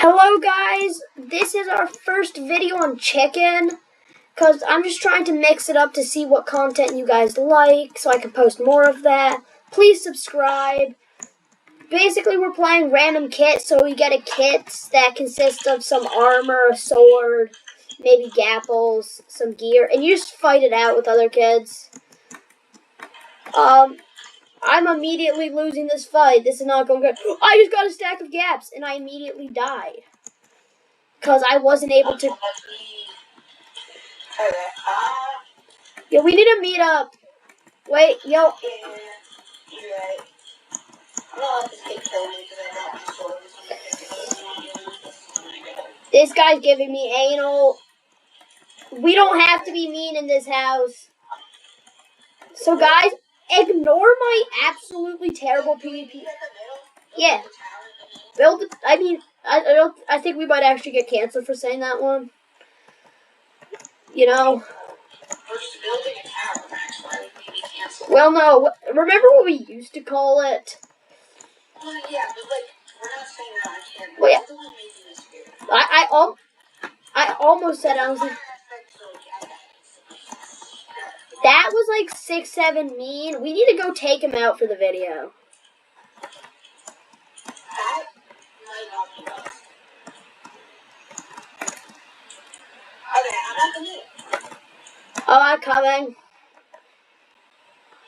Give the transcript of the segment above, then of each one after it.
Hello guys, this is our first video on chicken, because I'm just trying to mix it up to see what content you guys like, so I can post more of that. Please subscribe. Basically, we're playing random kits, so we get a kit that consists of some armor, a sword, maybe gapples, some gear, and you just fight it out with other kids. I'm immediately losing this fight. This is not going good. I just got a stack of gaps, and I immediately died. Because I wasn't able to... Yo, we need to meet up. Wait, yo. This guy's giving me anal. We don't have to be mean in this house. So guys, ignore my absolutely terrible PvP. Yeah. I think we might actually get canceled for saying that one. You know. Well, no. Remember what we used to call it? Well, yeah, but like, we're not saying that on camera. Well, yeah. That's the one making this weird. I almost said I was like... That was like 6-7 mean. We need to go take him out for the video. That might not be us. Okay, I'm at the middle. Oh, I'm coming.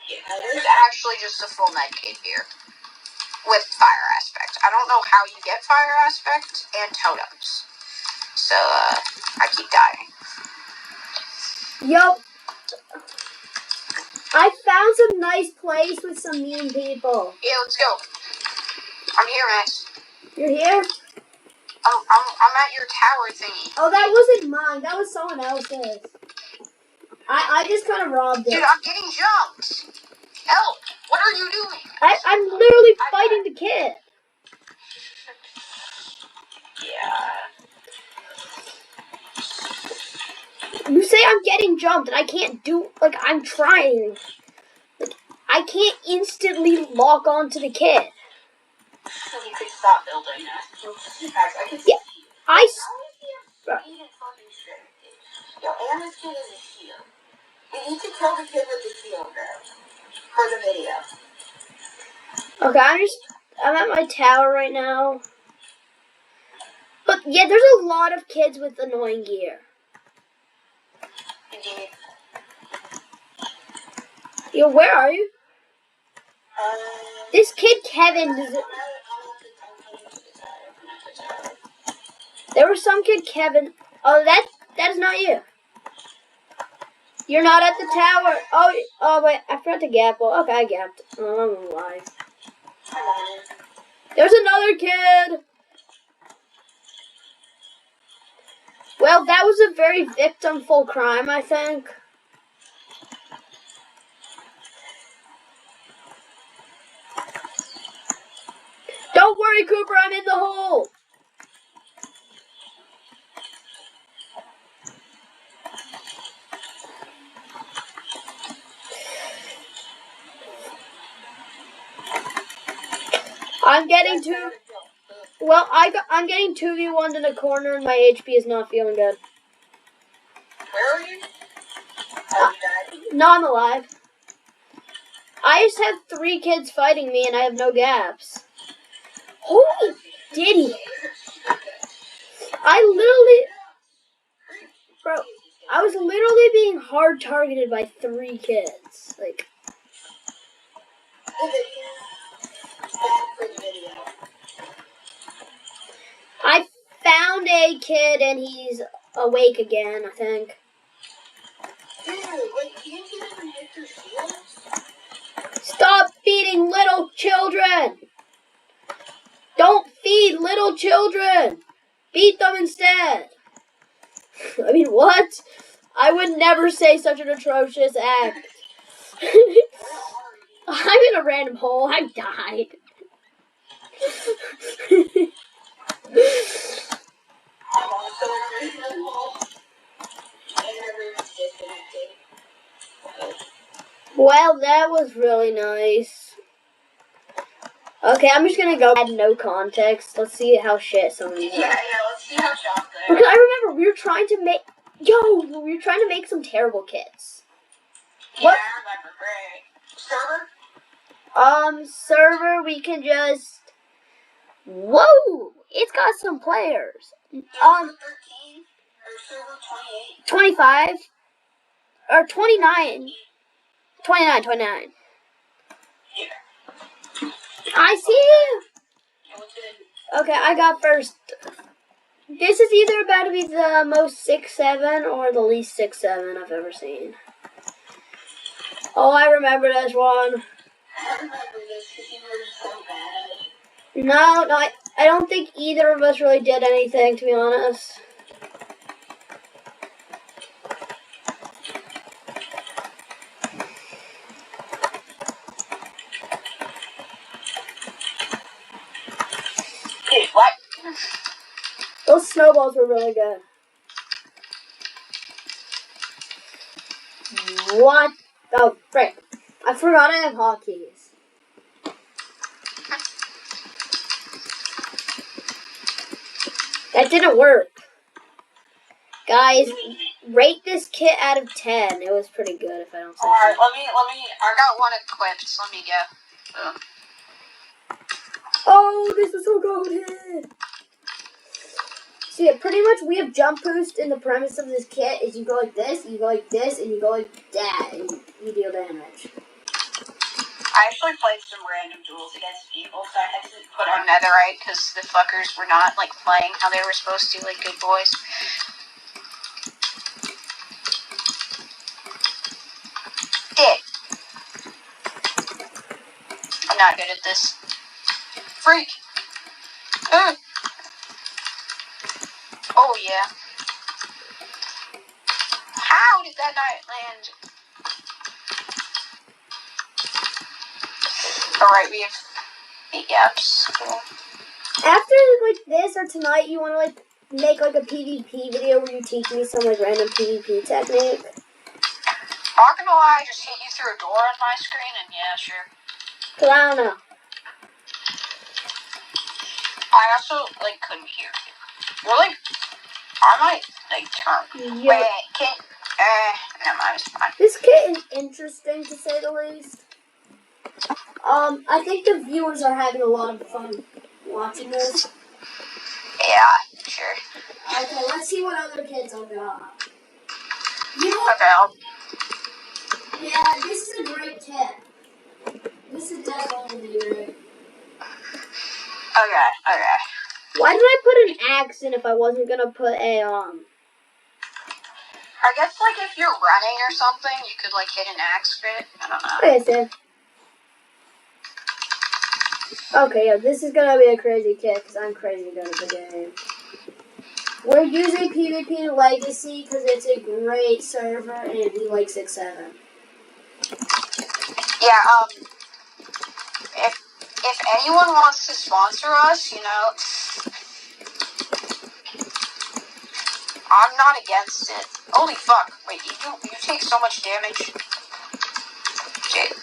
Yeah, there's actually just a full med kit here. With fire aspect. I don't know how you get fire aspect and totems. So, I keep dying. Yo. I found some nice place with some mean people. Yeah, let's go. I'm here, Max. You're here? I'm at your tower thingy. Oh, that wasn't mine. That was someone else's. I just kind of robbed it. Dude, I'm getting jumped. Help! What are you doing? I'm literally fighting the kid. Yeah. You say I'm getting jumped, and I can't do... Like, I'm trying. Like, I can't instantly lock onto the kid. So you could stop building that. I can see. Yeah, Yo, and this kid is a shield. We need to kill the kid with the shield, bro. For the video. Okay, I'm at my tower right now. But, yeah, there's a lot of kids with annoying gear. Indeed. Yo, where are you? This kid, Kevin, there was some kid, Kevin. Oh, that is not you. You're not at the tower. Oh, wait, I forgot to gapple. Okay, I gapped. Oh, I'm lying. There's another kid. Well, that was a very victimful crime, I think. Don't worry, Cooper, I'm in the hole. I'm getting I'm getting 2v1'd in a corner, and my HP is not feeling good. Where are you? Oh, you died? No, I'm alive. I just have 3 kids fighting me, and I have no gaps. Holy diddy. Bro, I was literally being hard targeted by 3 kids. Like, I found a kid, and he's awake again, I think. Dude, wait, can't you even hit your shields? Stop feeding little children! Don't feed little children! Beat them instead! I mean, what? I would never say such an atrocious act. I'm in a random hole. I died. I'm also in a random hole. And everyone's disconnected. Well, that was really nice. Okay, I'm just gonna go add no context. Let's see how shit some of these are. Yeah, let's see how shocked they Because are. I remember we were trying to make some terrible kits. Yeah, What? I remember. Right. Server? Server, we can just. Whoa! It's got some players. Server 13 or server 28? 25 or 29. 29. Yeah. I see. Okay, I got first. This is either about to be the most 6'7" or the least 6'7" I've ever seen. Oh, I remember this one. I remember this because you were so bad at it. No, I don't think either of us really did anything, to be honest. Hey, what? Those snowballs were really good. What? Oh, frick. I forgot I have hotkeys. That didn't work. Guys, rate this kit out of 10. It was pretty good if I don't say so. Alright, let me, I got one equipped, so let me go. Oh, this is so goated. See, pretty much we have jump boost, and the premise of this kit is you go like this, you go like this, and you go like that, and you deal damage. I actually played some random duels against people, so I had to put on netherite because the fuckers were not like playing how they were supposed to, like good boys. Dick. I'm not good at this. Freak. Oh yeah. How did that not land? Alright, we have 8 gaps. Cool. After like this or tonight, you want to like make like a PvP video where you teach me some like random PvP technique. Not gonna lie, I just hit you through a door on my screen, and yeah, sure. Cause I don't know. I also like couldn't hear you. You're like, I might like turn. Yeah. Wait, can't. Never mind, it's fine. This kit is interesting to say the least. I think the viewers are having a lot of fun watching this. Yeah, sure. Okay, let's see what other kits I've got. You know what? Okay, Yeah, this is a great kit. This is definitely great. Okay. Why did I put an axe in if I wasn't gonna put a I guess like if you're running or something, you could like hit an axe crit. I don't know. Okay, so. Okay, yeah, this is gonna be a crazy kit because I'm crazy good at the game. We're using PvP Legacy because it's a great server and we like 6-7. Yeah. If anyone wants to sponsor us, you know, I'm not against it. Holy fuck! Wait, you take so much damage. Shit.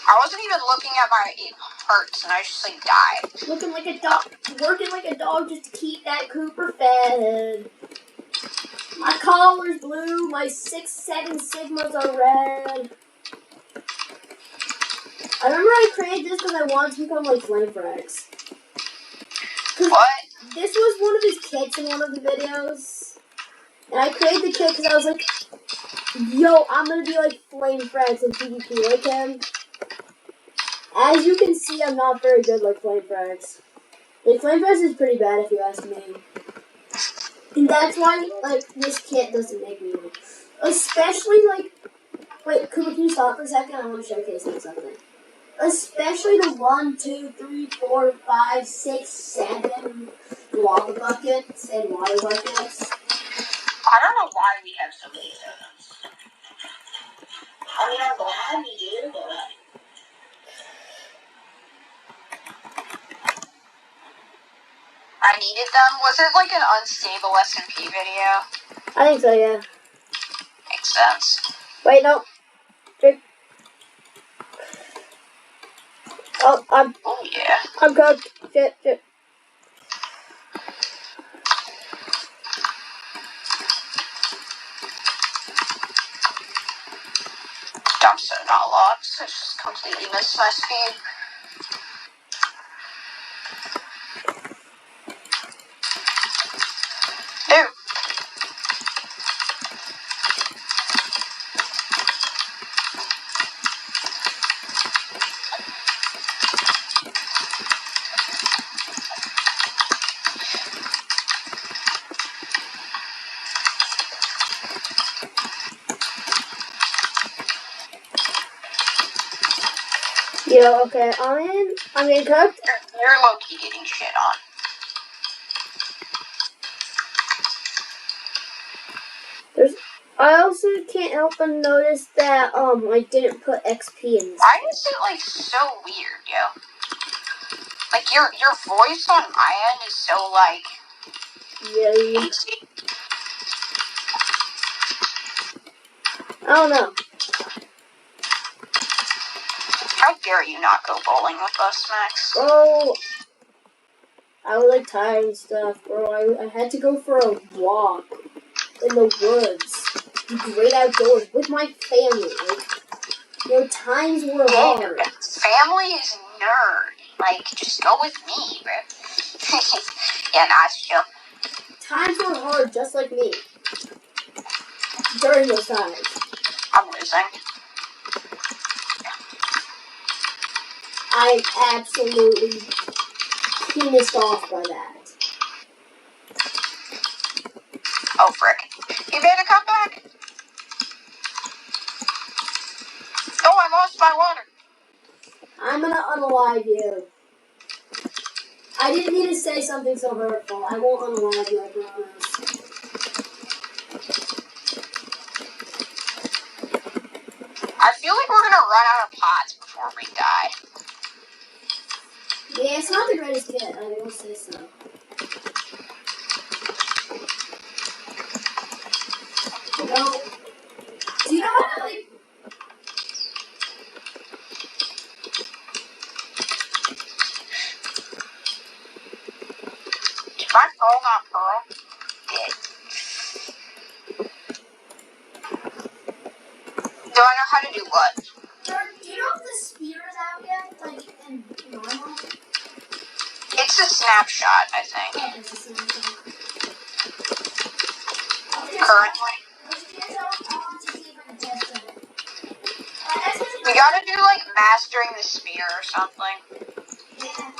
I wasn't even looking at my hearts, and I just like died. Looking like a dog, working like a dog just to keep that Cooper fed. My collar's blue, my 6-7 Sigmas are red. I remember I created this because I wanted to become like Flamefrax. What? This was one of his kits in one of the videos. And I created the kit because I was like, yo, I'm going to be like Flamefrax in PvP like him. As you can see, I'm not very good like Flamefrax. Like, Flamefrax is pretty bad if you ask me. And that's why, like, this kit doesn't make me win. Especially, like, wait, Cooper, can you stop for a second? I want to showcase something. Especially the 1, 2, 3, 4, 5, 6, 7 lava buckets and water buckets. I don't know why we have so many totems. I mean, I'm glad we do, but... I needed them. Was it like an unstable SMP video? I think so, yeah. Makes sense. Wait, no. Oh, Oh yeah. I'm cooked. Shit. Dumpster not locked, so it's just completely missed my speed. Ew. Yeah, okay. I'm getting cooked. You're low-key getting shit on. I also can't help but notice that I didn't put XP in this. Why is it like so weird, yo? Like your voice on my end is so like Yeah. hasty. I don't know. How dare you not go bowling with us, Max? Bro, I was like tired and stuff, bro. I had to go for a walk in the woods, the great outdoors with my family. Like, times were hard. Family is nerd. Like, just go with me, bro. Yeah, nah, it's chill. Times were hard, just like me. During those times. I'm losing. I'm absolutely pissed off by that. Oh, frick. You better come back. Oh, I lost my water. I'm gonna unalive you. I didn't mean to say something so hurtful. I won't unalive you, I promise. I feel like we're gonna run out of pots before we die. Yeah, it's not the greatest kit, I will say so. No. Do you know how to, like... Did my pearl not pearl? Did. Do I know how to do what? Do you know if the spear is out yet? Like, in normal? It's a snapshot, I think. Oh, it's a snapshot. Currently. We gotta do like mastering the spear or something. Yeah.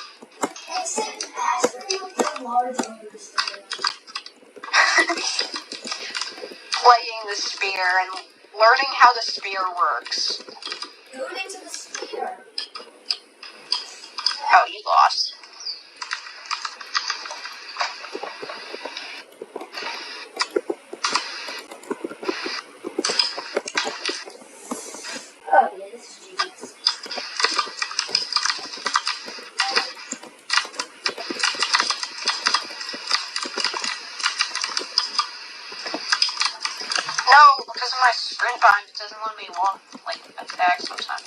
Except mastering with the large understand. Playing the spear and learning how the spear works. Going into the spear. Oh, you lost. Oh, yeah, this is genius. No, because of my sprint bind, it doesn't let me walk, like, attack sometimes.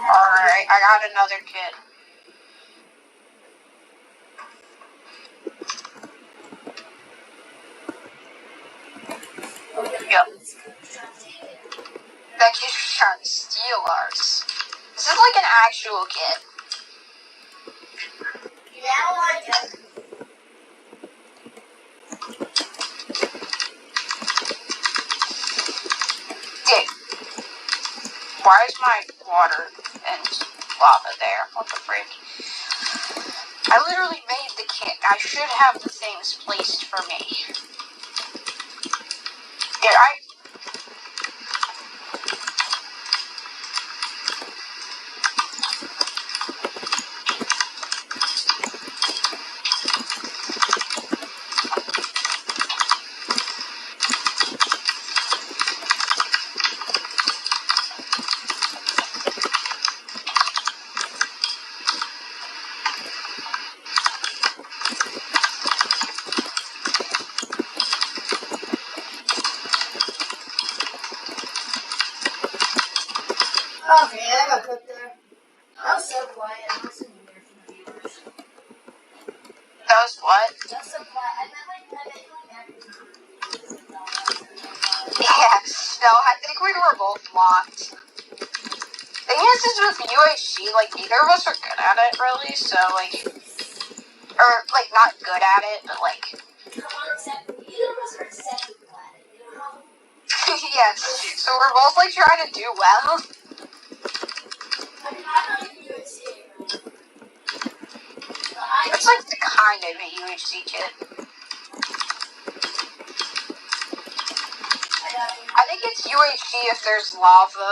Alright, I got another kit. Yep. That kid's trying to steal ours. This is like an actual kid. Dude, why is my water and lava there? What the freak? I literally made the kit. I should have the things placed for me. Did I? That was so quiet. I wasn't here for the viewers. That was what? That was so quiet. I meant like every time. Yeah. No, I think we were both locked. The thing is with UHC, like, neither of us are good at it, really, so, like, or, like, not good at it, but, like, Neither of us are acceptable at it, you know? yes, so we're both, like, trying to do well. I mean, I'm not even UHC, right? It's, like, the kind of a UHC kid. I think it's UHC if there's lava.